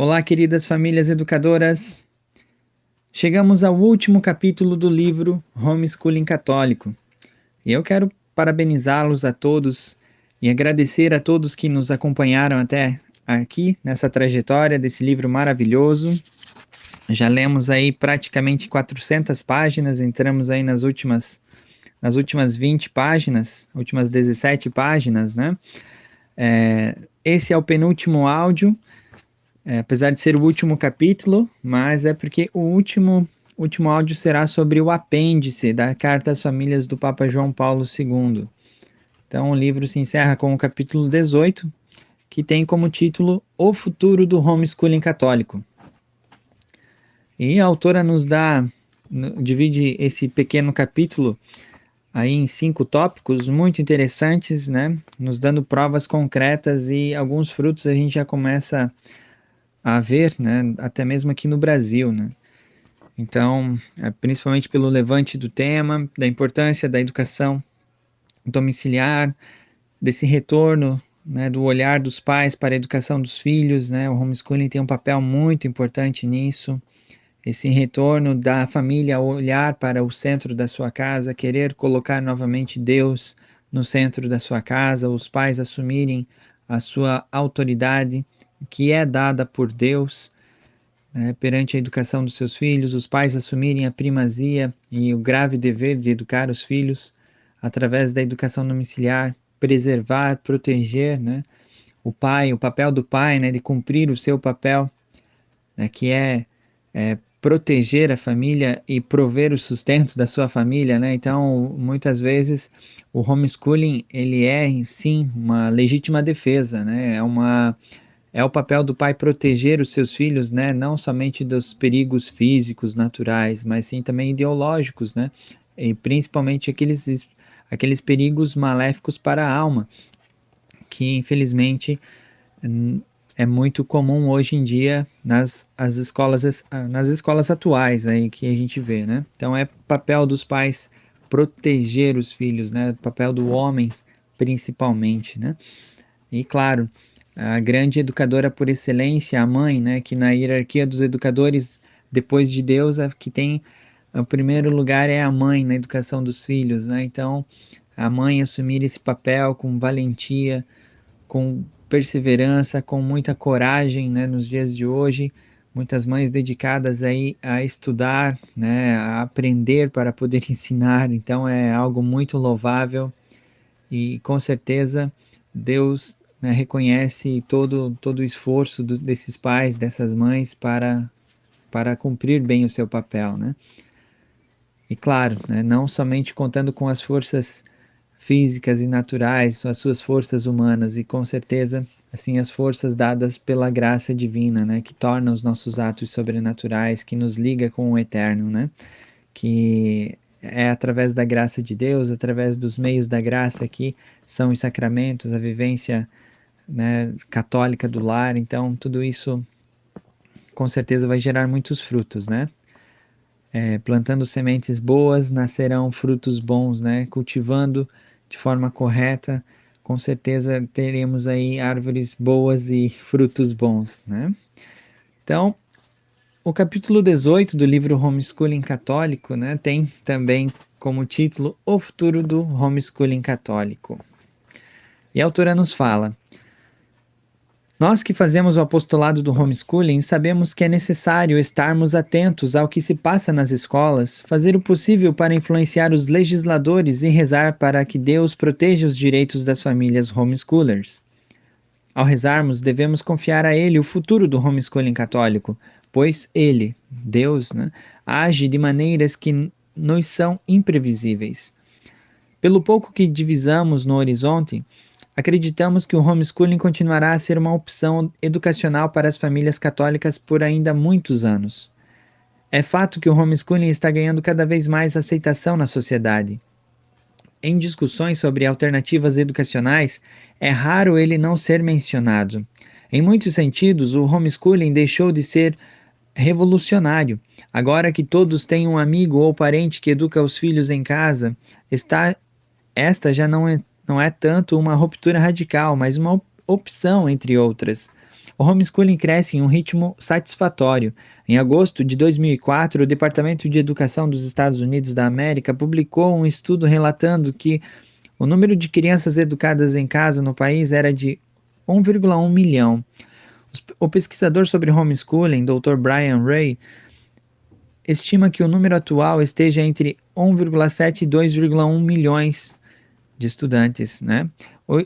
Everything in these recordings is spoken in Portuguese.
Olá, queridas famílias educadoras! Chegamos ao último capítulo do livro Homeschooling Católico. E eu quero parabenizá-los a todos e agradecer a todos que nos acompanharam até aqui nessa trajetória desse livro maravilhoso. Já lemos aí praticamente 400 páginas, entramos aí nas últimas 20 páginas, últimas 17 páginas, né? Esse é o penúltimo áudio. Apesar de ser o último capítulo, mas é porque o último áudio será sobre o apêndice da Carta às Famílias do Papa João Paulo II. Então o livro se encerra com o capítulo 18, que tem como título O Futuro do Homeschooling Católico. E a autora divide esse pequeno capítulo aí em 5 tópicos muito interessantes, né? Nos dando provas concretas e alguns frutos a gente já começa a ver, né, até mesmo aqui no Brasil, né? Então, principalmente pelo levante do tema, da importância da educação domiciliar, desse retorno, né, do olhar dos pais para a educação dos filhos, né? O homeschooling tem um papel muito importante nisso. Esse retorno da família a olhar para o centro da sua casa, querer colocar novamente Deus no centro da sua casa, os pais assumirem a sua autoridade que é dada por Deus, né, perante a educação dos seus filhos, os pais assumirem a primazia e o grave dever de educar os filhos através da educação domiciliar, preservar, proteger, né, o papel do pai, né, de cumprir o seu papel, né, que é proteger a família e prover o sustento da sua família, né? Então, muitas vezes o homeschooling ele é sim uma legítima defesa, né? É o papel do pai proteger os seus filhos, né, não somente dos perigos físicos, naturais, mas sim também ideológicos, né, e principalmente aqueles perigos maléficos para a alma, que infelizmente é muito comum hoje em dia nas escolas atuais aí que a gente vê, né. Então é papel dos pais proteger os filhos, né, papel do homem principalmente, né. E claro, a grande educadora por excelência, a mãe, né, que na hierarquia dos educadores, depois de Deus, a que tem o primeiro lugar é a mãe na educação dos filhos, né? Então, a mãe assumir esse papel com valentia, com perseverança, com muita coragem, né, nos dias de hoje, muitas mães dedicadas aí a estudar, né, a aprender para poder ensinar, então é algo muito louvável e com certeza Deus, né, reconhece todo o esforço desses pais, dessas mães para cumprir bem o seu papel, né? E claro, né, não somente contando com as forças físicas e naturais, as suas forças humanas e com certeza assim as forças dadas pela graça divina, né, que torna os nossos atos sobrenaturais, que nos liga com o eterno, né? Que é através da graça de Deus, através dos meios da graça que são os sacramentos, a vivência, né, católica do lar. Então, tudo isso com certeza vai gerar muitos frutos, né? Plantando sementes boas, nascerão frutos bons, né? Cultivando de forma correta, com certeza teremos aí árvores boas e frutos bons, né? Então, o capítulo 18 do livro Homeschooling Católico, né, tem também como título O Futuro do Homeschooling Católico. E a autora nos fala: nós que fazemos o apostolado do homeschooling sabemos que é necessário estarmos atentos ao que se passa nas escolas, fazer o possível para influenciar os legisladores e rezar para que Deus proteja os direitos das famílias homeschoolers. Ao rezarmos, devemos confiar a Ele o futuro do homeschooling católico, pois Ele, Deus, né, age de maneiras que nos são imprevisíveis. Pelo pouco que divisamos no horizonte, acreditamos que o homeschooling continuará a ser uma opção educacional para as famílias católicas por ainda muitos anos. É fato que o homeschooling está ganhando cada vez mais aceitação na sociedade. Em discussões sobre alternativas educacionais, é raro ele não ser mencionado. Em muitos sentidos, o homeschooling deixou de ser revolucionário. Agora que todos têm um amigo ou parente que educa os filhos em casa, esta já não é tanto uma ruptura radical, mas uma opção entre outras. O homeschooling cresce em um ritmo satisfatório. Em agosto de 2004, o Departamento de Educação dos Estados Unidos da América publicou um estudo relatando que o número de crianças educadas em casa no país era de 1,1 milhão. O pesquisador sobre homeschooling, Dr. Brian Ray, estima que o número atual esteja entre 1,7 e 2,1 milhões de estudantes, né?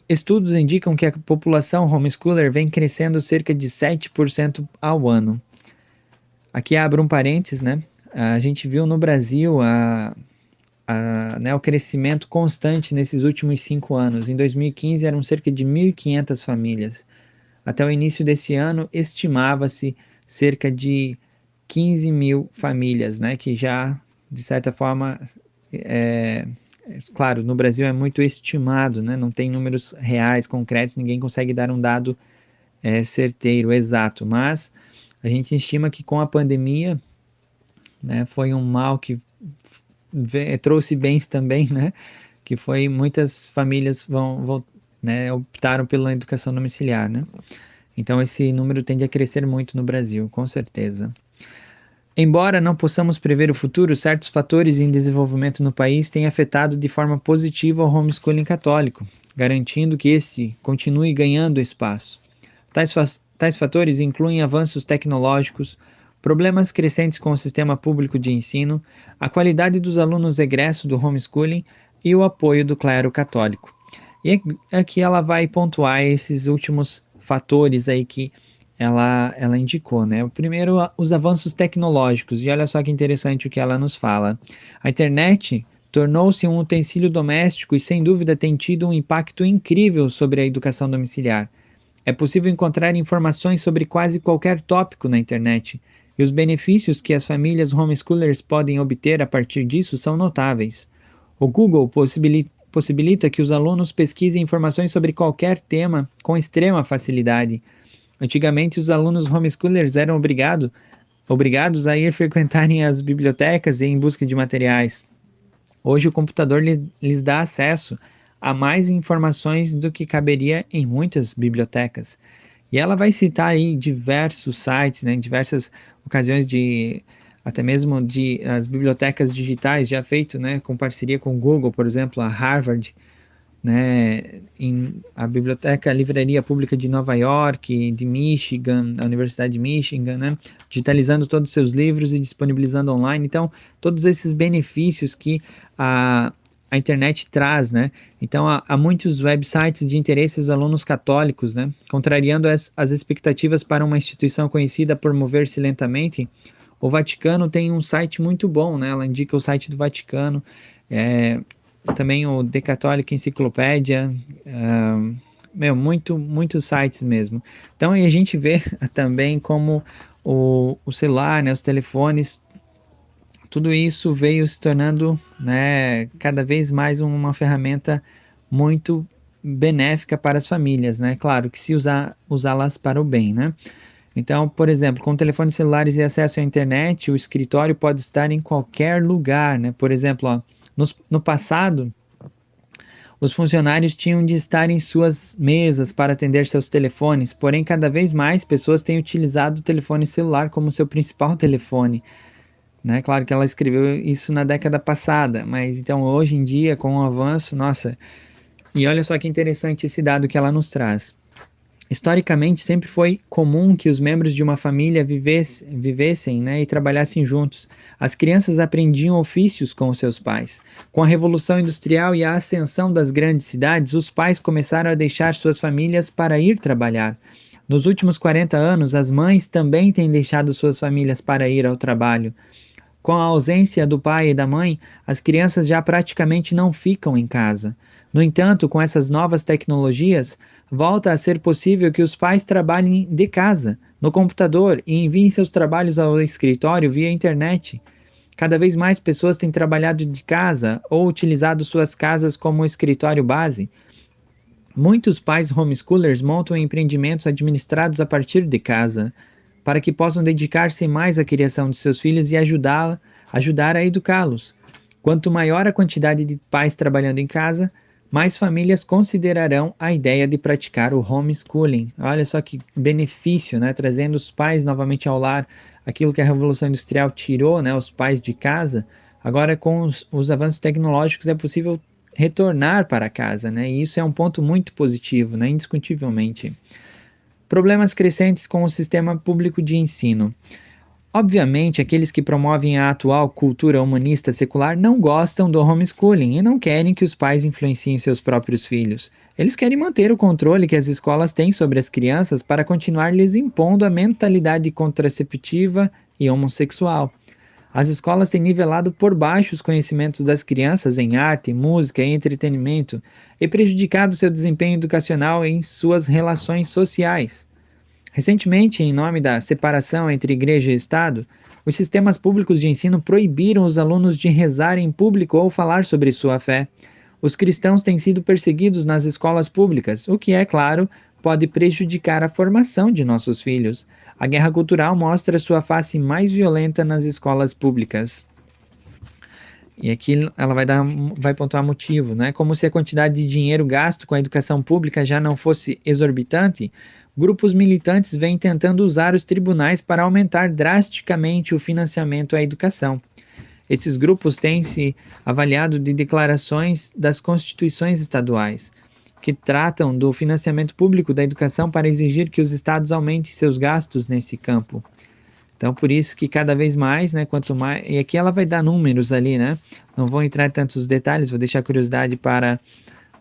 Estudos indicam que a população homeschooler vem crescendo cerca de 7% ao ano. Aqui abro um parênteses, né? A gente viu no Brasil o crescimento constante nesses últimos 5 anos. Em 2015 eram cerca de 1.500 famílias. Até o início desse ano, estimava-se cerca de 15 mil famílias, né? Que já, de certa forma, claro, no Brasil é muito estimado, né? Não tem números reais, concretos, ninguém consegue dar um dado certeiro, exato, mas a gente estima que com a pandemia, né, foi um mal que trouxe bens também, né? Que foi muitas famílias optaram pela educação domiciliar, né? Então esse número tende a crescer muito no Brasil, com certeza. Embora não possamos prever o futuro, certos fatores em desenvolvimento no país têm afetado de forma positiva o homeschooling católico, garantindo que esse continue ganhando espaço. Tais fatores incluem avanços tecnológicos, problemas crescentes com o sistema público de ensino, a qualidade dos alunos egressos do homeschooling e o apoio do clero católico. E aqui ela vai pontuar esses últimos fatores aí que ela indicou, né? O primeiro, os avanços tecnológicos, e olha só que interessante o que ela nos fala. A internet tornou-se um utensílio doméstico e sem dúvida tem tido um impacto incrível sobre a educação domiciliar. É possível encontrar informações sobre quase qualquer tópico na internet, e os benefícios que as famílias homeschoolers podem obter a partir disso são notáveis. O Google possibilita que os alunos pesquisem informações sobre qualquer tema com extrema facilidade. Antigamente, os alunos homeschoolers eram obrigados a ir frequentarem as bibliotecas em busca de materiais. Hoje, o computador lhes dá acesso a mais informações do que caberia em muitas bibliotecas. E ela vai citar aí diversos sites, né, em diversas ocasiões até mesmo de as bibliotecas digitais já feito, né, com parceria com o Google, por exemplo, a Harvard, né, a biblioteca, a livraria pública de Nova York, de Michigan, a Universidade de Michigan, né, digitalizando todos os seus livros e disponibilizando online. Então, todos esses benefícios que a internet traz, né? Então, há muitos websites de interesse dos alunos católicos, né? Contrariando as expectativas para uma instituição conhecida por mover-se lentamente, o Vaticano tem um site muito bom, né? Ela indica o site do Vaticano, também o The Catholic Encyclopedia, muitos sites mesmo. Então, aí a gente vê também como o celular, né, os telefones, tudo isso veio se tornando, né, cada vez mais uma ferramenta muito benéfica para as famílias, né? Claro que se usá-las para o bem, né? Então, por exemplo, com telefones celulares e acesso à internet, o escritório pode estar em qualquer lugar, né? Por exemplo, ó, no passado, os funcionários tinham de estar em suas mesas para atender seus telefones, porém, cada vez mais pessoas têm utilizado o telefone celular como seu principal telefone. Né? Claro que ela escreveu isso na década passada, mas então hoje em dia, com o avanço, nossa, e olha só que interessante esse dado que ela nos traz. Historicamente, sempre foi comum que os membros de uma família vivessem, né, e trabalhassem juntos. As crianças aprendiam ofícios com os seus pais. Com a Revolução Industrial e a ascensão das grandes cidades, os pais começaram a deixar suas famílias para ir trabalhar. Nos últimos 40 anos, as mães também têm deixado suas famílias para ir ao trabalho. Com a ausência do pai e da mãe, as crianças já praticamente não ficam em casa. No entanto, com essas novas tecnologias, volta a ser possível que os pais trabalhem de casa, no computador, e enviem seus trabalhos ao escritório via internet. Cada vez mais pessoas têm trabalhado de casa ou utilizado suas casas como escritório base. Muitos pais homeschoolers montam empreendimentos administrados a partir de casa, para que possam dedicar-se mais à criação de seus filhos e ajudar a educá-los. Quanto maior a quantidade de pais trabalhando em casa, mais famílias considerarão a ideia de praticar o homeschooling. Olha só que benefício, né? Trazendo os pais novamente ao lar, aquilo que a Revolução Industrial tirou, né? Os pais de casa. Agora, com os avanços tecnológicos, é possível retornar para casa, né? E isso é um ponto muito positivo, né? Indiscutivelmente. Problemas crescentes com o sistema público de ensino. Obviamente, aqueles que promovem a atual cultura humanista secular não gostam do homeschooling e não querem que os pais influenciem seus próprios filhos. Eles querem manter o controle que as escolas têm sobre as crianças para continuar lhes impondo a mentalidade contraceptiva e homossexual. As escolas têm nivelado por baixo os conhecimentos das crianças em arte, música e entretenimento e prejudicado seu desempenho educacional em suas relações sociais. Recentemente, em nome da separação entre igreja e Estado, os sistemas públicos de ensino proibiram os alunos de rezar em público ou falar sobre sua fé. Os cristãos têm sido perseguidos nas escolas públicas, o que, é claro, pode prejudicar a formação de nossos filhos. A guerra cultural mostra sua face mais violenta nas escolas públicas. E aqui ela vai pontuar motivo, né? Como se a quantidade de dinheiro gasto com a educação pública já não fosse exorbitante, grupos militantes vêm tentando usar os tribunais para aumentar drasticamente o financiamento à educação. Esses grupos têm se avaliado de declarações das constituições estaduais, que tratam do financiamento público da educação para exigir que os estados aumentem seus gastos nesse campo. Então, por isso que cada vez mais, né, quanto mais... E aqui ela vai dar números ali, né? Não vou entrar em tantos detalhes, vou deixar a curiosidade para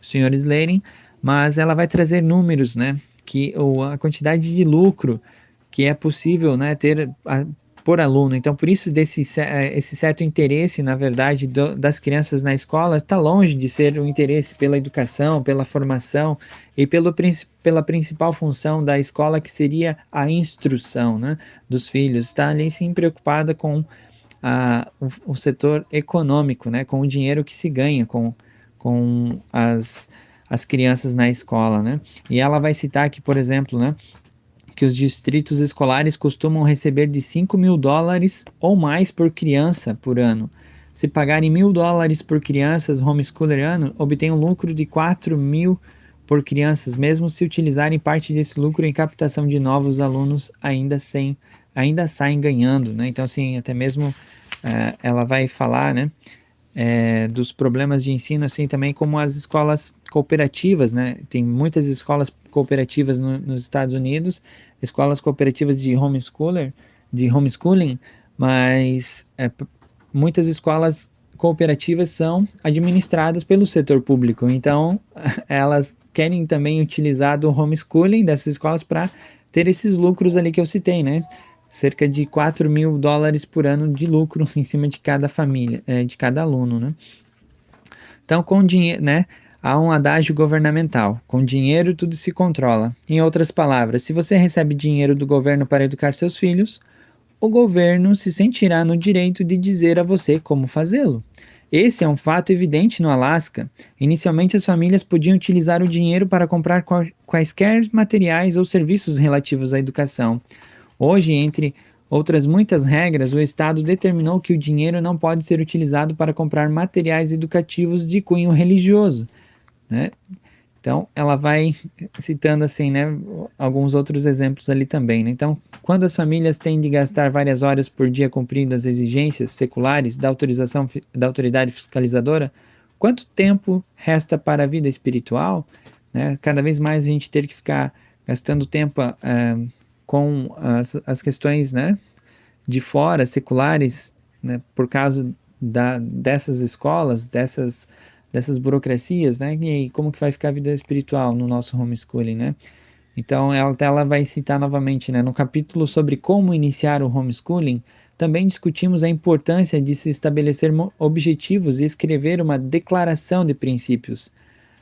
os senhores lerem, mas ela vai trazer números, né? Que a quantidade de lucro que é possível, né, ter por aluno. Então, por isso esse certo interesse, na verdade, das crianças na escola está longe de ser um interesse pela educação, pela formação e pela principal função da escola, que seria a instrução, né, dos filhos. Está ali sim preocupada com o setor econômico, né, com o dinheiro que se ganha com as crianças na escola, né? E ela vai citar aqui, por exemplo, né, que os distritos escolares costumam receber de $5.000 ou mais por criança por ano. Se pagarem $1.000 por crianças homeschooler ano, obtém um lucro de 4.000 por crianças, mesmo se utilizarem parte desse lucro em captação de novos alunos, ainda saem ganhando, né? Então, assim, até mesmo ela vai falar, né, dos problemas de ensino, assim, também como as escolas cooperativas, né? Tem muitas escolas cooperativas nos Estados Unidos, escolas cooperativas de homeschooling, mas muitas escolas cooperativas são administradas pelo setor público, então elas querem também utilizar do homeschooling dessas escolas para ter esses lucros ali que eu citei, né? Cerca de $4.000 por ano de lucro em cima de cada família, de cada aluno, né? Então, com dinheiro, né? Há um adágio governamental: com dinheiro tudo se controla. Em outras palavras, se você recebe dinheiro do governo para educar seus filhos, o governo se sentirá no direito de dizer a você como fazê-lo. Esse é um fato evidente no Alasca. Inicialmente, as famílias podiam utilizar o dinheiro para comprar quaisquer materiais ou serviços relativos à educação. Hoje, entre outras muitas regras, o Estado determinou que o dinheiro não pode ser utilizado para comprar materiais educativos de cunho religioso, né? Então, ela vai citando assim, né, alguns outros exemplos ali também, né? Então, quando as famílias têm de gastar várias horas por dia cumprindo as exigências seculares da autorização da autoridade fiscalizadora, quanto tempo resta para a vida espiritual, né? Cada vez mais a gente ter que ficar gastando tempo com as questões, né, de fora, seculares, né, por causa dessas escolas, dessas burocracias, né? E aí, como que vai ficar a vida espiritual no nosso homeschooling, né? Então, ela vai citar novamente, né, no capítulo sobre como iniciar o homeschooling, também discutimos a importância de se estabelecer objetivos e escrever uma declaração de princípios,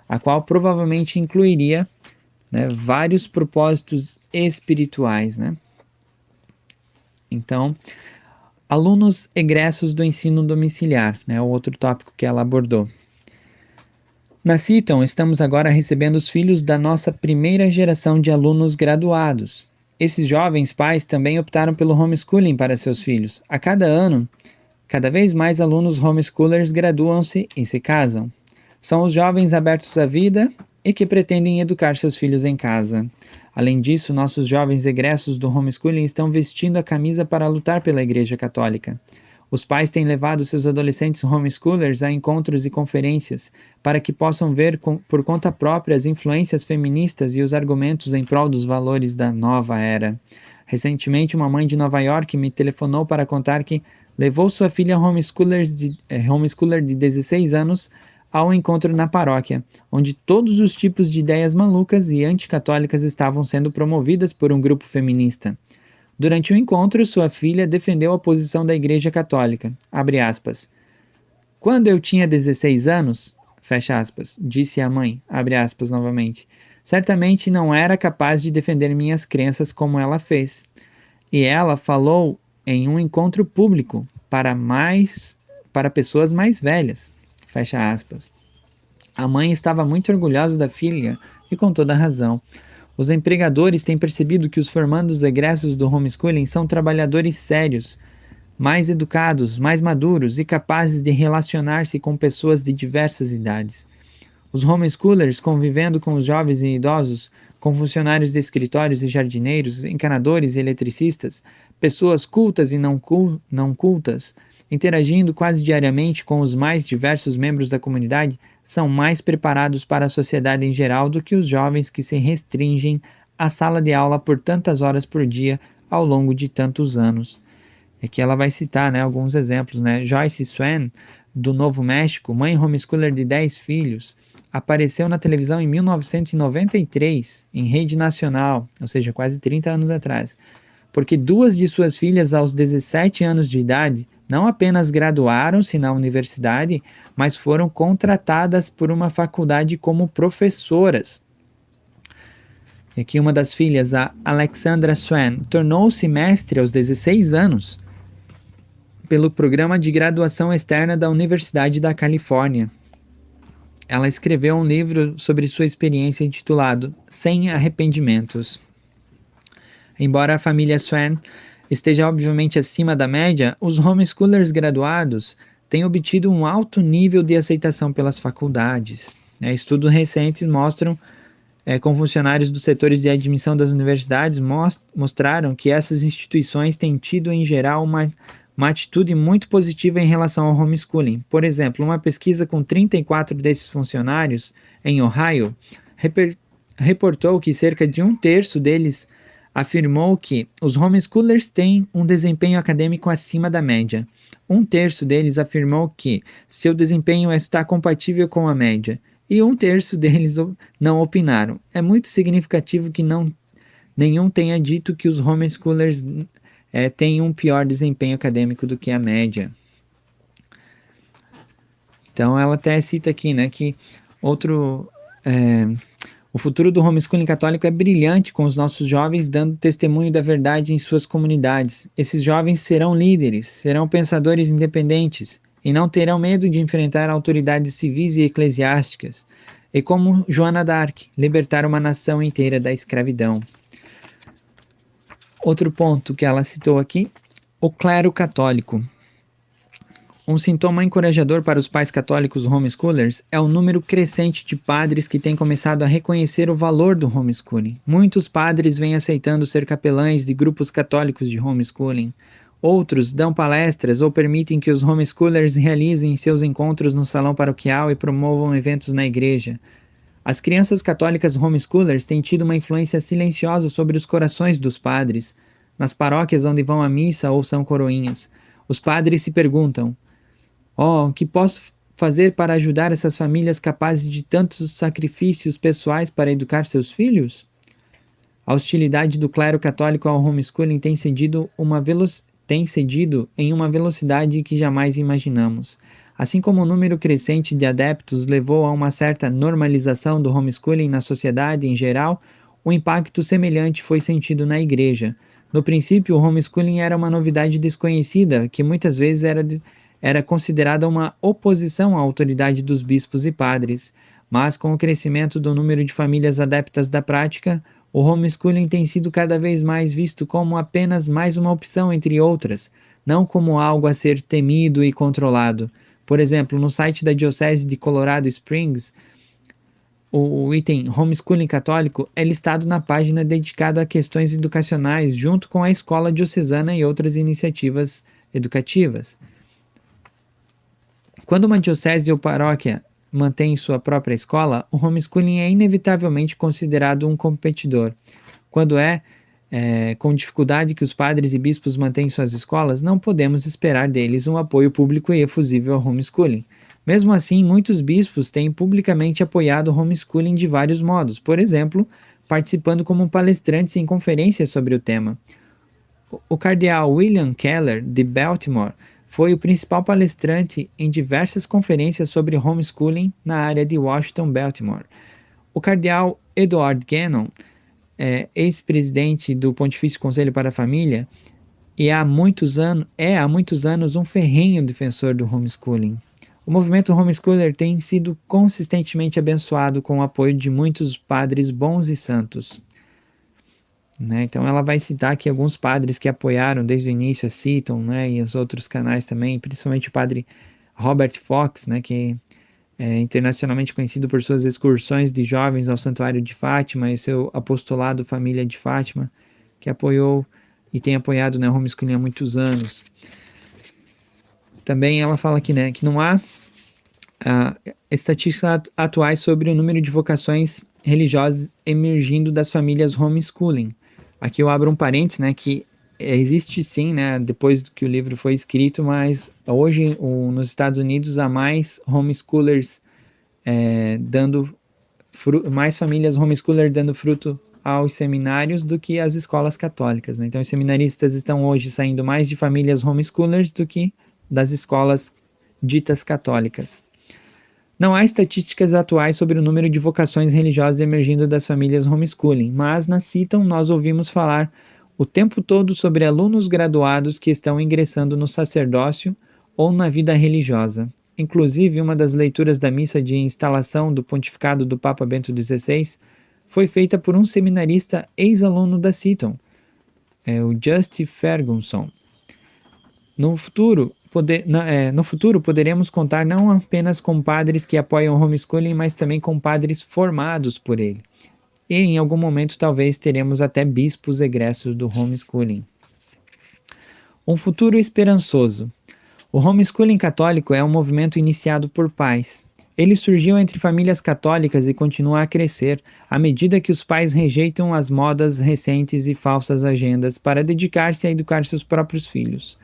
a qual provavelmente incluiria, né, vários propósitos espirituais, né? Então, alunos egressos do ensino domiciliar, né, o outro tópico que ela abordou. Na Seton, estamos agora recebendo os filhos da nossa primeira geração de alunos graduados. Esses jovens pais também optaram pelo homeschooling para seus filhos. A cada ano, cada vez mais alunos homeschoolers graduam-se e se casam. São os jovens abertos à vida e que pretendem educar seus filhos em casa. Além disso, nossos jovens egressos do homeschooling estão vestindo a camisa para lutar pela Igreja Católica. Os pais têm levado seus adolescentes homeschoolers a encontros e conferências para que possam ver por conta própria as influências feministas e os argumentos em prol dos valores da nova era. Recentemente, uma mãe de Nova York me telefonou para contar que levou sua filha homeschooler de 16 anos ao encontro na paróquia, onde todos os tipos de ideias malucas e anticatólicas estavam sendo promovidas por um grupo feminista. Durante o encontro, sua filha defendeu a posição da Igreja Católica. Abre aspas. Quando eu tinha 16 anos, fecha aspas, disse a mãe, abre aspas novamente, certamente não era capaz de defender minhas crenças como ela fez. E ela falou em um encontro público para pessoas mais velhas, fecha aspas. A mãe estava muito orgulhosa da filha e com toda razão. Os empregadores têm percebido que os formandos egressos do homeschooling são trabalhadores sérios, mais educados, mais maduros e capazes de relacionar-se com pessoas de diversas idades. Os homeschoolers, convivendo com os jovens e idosos, com funcionários de escritórios e jardineiros, encanadores e eletricistas, pessoas cultas e não cultas, interagindo quase diariamente com os mais diversos membros da comunidade, são mais preparados para a sociedade em geral do que os jovens que se restringem à sala de aula por tantas horas por dia ao longo de tantos anos. Aqui ela vai citar, né, alguns exemplos. Né? Joyce Swan, do Novo México, mãe homeschooler de 10 filhos, apareceu na televisão em 1993, em rede nacional, ou seja, quase 30 anos atrás, porque duas de suas filhas aos 17 anos de idade não apenas graduaram-se na universidade, mas foram contratadas por uma faculdade como professoras. E aqui uma das filhas, a Alexandra Swan, tornou-se mestre aos 16 anos pelo programa de graduação externa da Universidade da Califórnia. Ela escreveu um livro sobre sua experiência intitulado Sem Arrependimentos. Embora a família Swan esteja obviamente acima da média, os homeschoolers graduados têm obtido um alto nível de aceitação pelas faculdades. Estudos recentes mostram, com funcionários dos setores de admissão das universidades, mostraram que essas instituições têm tido, em geral, uma atitude muito positiva em relação ao homeschooling. Por exemplo, uma pesquisa com 34 desses funcionários em Ohio reportou que cerca de um terço deles afirmou que os homeschoolers têm um desempenho acadêmico acima da média. Um terço deles afirmou que seu desempenho está compatível com a média. E um terço deles não opinaram. É muito significativo que nenhum tenha dito que os homeschoolers têm um pior desempenho acadêmico do que a média. Então ela até cita aqui, né, que o futuro do homeschooling católico é brilhante, com os nossos jovens dando testemunho da verdade em suas comunidades. Esses jovens serão líderes, serão pensadores independentes e não terão medo de enfrentar autoridades civis e eclesiásticas, e como Joana d'Arc, libertar uma nação inteira da escravidão. Outro ponto que ela citou aqui, o clero católico. Um sintoma encorajador para os pais católicos homeschoolers é o número crescente de padres que têm começado a reconhecer o valor do homeschooling. Muitos padres vêm aceitando ser capelães de grupos católicos de homeschooling. Outros dão palestras ou permitem que os homeschoolers realizem seus encontros no salão paroquial e promovam eventos na igreja. As crianças católicas homeschoolers têm tido uma influência silenciosa sobre os corações dos padres, nas paróquias onde vão à missa ou são coroinhas. Os padres se perguntam: o que posso fazer para ajudar essas famílias capazes de tantos sacrifícios pessoais para educar seus filhos? A hostilidade do clero católico ao homeschooling tem cedido em uma velocidade que jamais imaginamos. Assim como o número crescente de adeptos levou a uma certa normalização do homeschooling na sociedade em geral, um impacto semelhante foi sentido na igreja. No princípio, o homeschooling era uma novidade desconhecida, que muitas vezes era considerada uma oposição à autoridade dos bispos e padres, mas com o crescimento do número de famílias adeptas da prática, o homeschooling tem sido cada vez mais visto como apenas mais uma opção entre outras, não como algo a ser temido e controlado. Por exemplo, no site da Diocese de Colorado Springs, o item Homeschooling Católico é listado na página dedicada a questões educacionais, junto com a escola diocesana e outras iniciativas educativas. Quando uma diocese ou paróquia mantém sua própria escola, o homeschooling é inevitavelmente considerado um competidor. Quando com dificuldade que os padres e bispos mantêm suas escolas, não podemos esperar deles um apoio público e efusível ao homeschooling. Mesmo assim, muitos bispos têm publicamente apoiado o homeschooling de vários modos, por exemplo, participando como palestrantes em conferências sobre o tema. O cardeal William Keller, de Baltimore, foi o principal palestrante em diversas conferências sobre homeschooling na área de Washington, Baltimore. O cardeal Edward Gannon, ex-presidente do Pontifício Conselho para a Família, e há muitos anos um ferrenho defensor do homeschooling. O movimento homeschooler tem sido consistentemente abençoado com o apoio de muitos padres bons e santos. Né? Então ela vai citar aqui alguns padres que apoiaram desde o início a Seton, né? E os outros canais também, principalmente o padre Robert Fox, né? Que é internacionalmente conhecido por suas excursões de jovens ao Santuário de Fátima e seu apostolado Família de Fátima, que apoiou e tem apoiado, né, o homeschooling há muitos anos. Também ela fala aqui, né, que não há estatísticas atuais sobre o número de vocações religiosas emergindo das famílias homeschooling. Aqui eu abro um parênteses, né, que existe sim, né, depois que o livro foi escrito, mas hoje nos Estados Unidos há mais homeschoolers mais famílias homeschooler dando fruto aos seminários do que as escolas católicas, né? Então os seminaristas estão hoje saindo mais de famílias homeschoolers do que das escolas ditas católicas. Não há estatísticas atuais sobre o número de vocações religiosas emergindo das famílias homeschooling, mas na Seton nós ouvimos falar o tempo todo sobre alunos graduados que estão ingressando no sacerdócio ou na vida religiosa. Inclusive, uma das leituras da missa de instalação do pontificado do Papa Bento XVI foi feita por um seminarista ex-aluno da Seton, o Just Ferguson. No futuro, poderemos contar não apenas com padres que apoiam o homeschooling, mas também com padres formados por ele. E em algum momento talvez teremos até bispos egressos do homeschooling. Um futuro esperançoso. O homeschooling católico é um movimento iniciado por pais. Ele surgiu entre famílias católicas e continua a crescer à medida que os pais rejeitam as modas recentes e falsas agendas para dedicar-se a educar seus próprios filhos.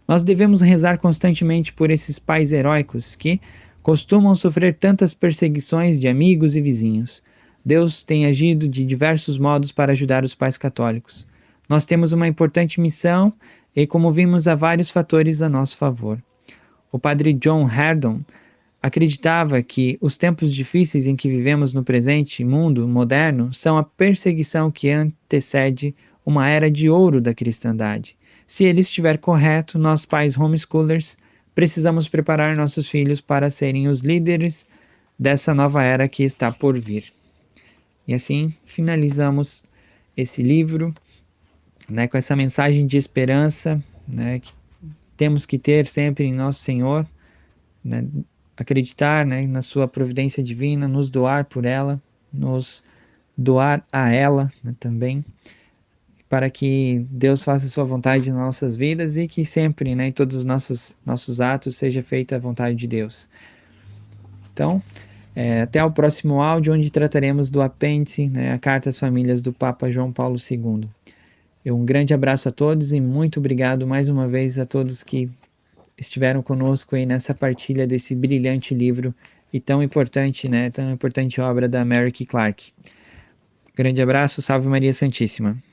Nós devemos rezar constantemente por esses pais heróicos que costumam sofrer tantas perseguições de amigos e vizinhos. Deus tem agido de diversos modos para ajudar os pais católicos. Nós temos uma importante missão e, como vimos, há vários fatores a nosso favor. O padre John Herdon acreditava que os tempos difíceis em que vivemos no presente mundo moderno são a perseguição que antecede uma era de ouro da cristandade. Se ele estiver correto, nós pais homeschoolers precisamos preparar nossos filhos para serem os líderes dessa nova era que está por vir. E assim finalizamos esse livro, né, com essa mensagem de esperança, né, que temos que ter sempre em nosso Senhor, né, acreditar, né, na sua providência divina, nos doar por ela, nos doar a ela, né, também, para que Deus faça a sua vontade nas nossas vidas e que sempre, né, em todos os nossos atos, seja feita a vontade de Deus. Então, até o próximo áudio, onde trataremos do apêndice, né, a Carta às Famílias do Papa João Paulo II. Um grande abraço a todos e muito obrigado mais uma vez a todos que estiveram conosco aí nessa partilha desse brilhante livro e tão importante, né, tão importante obra da Mary Clark. Grande abraço, salve Maria Santíssima.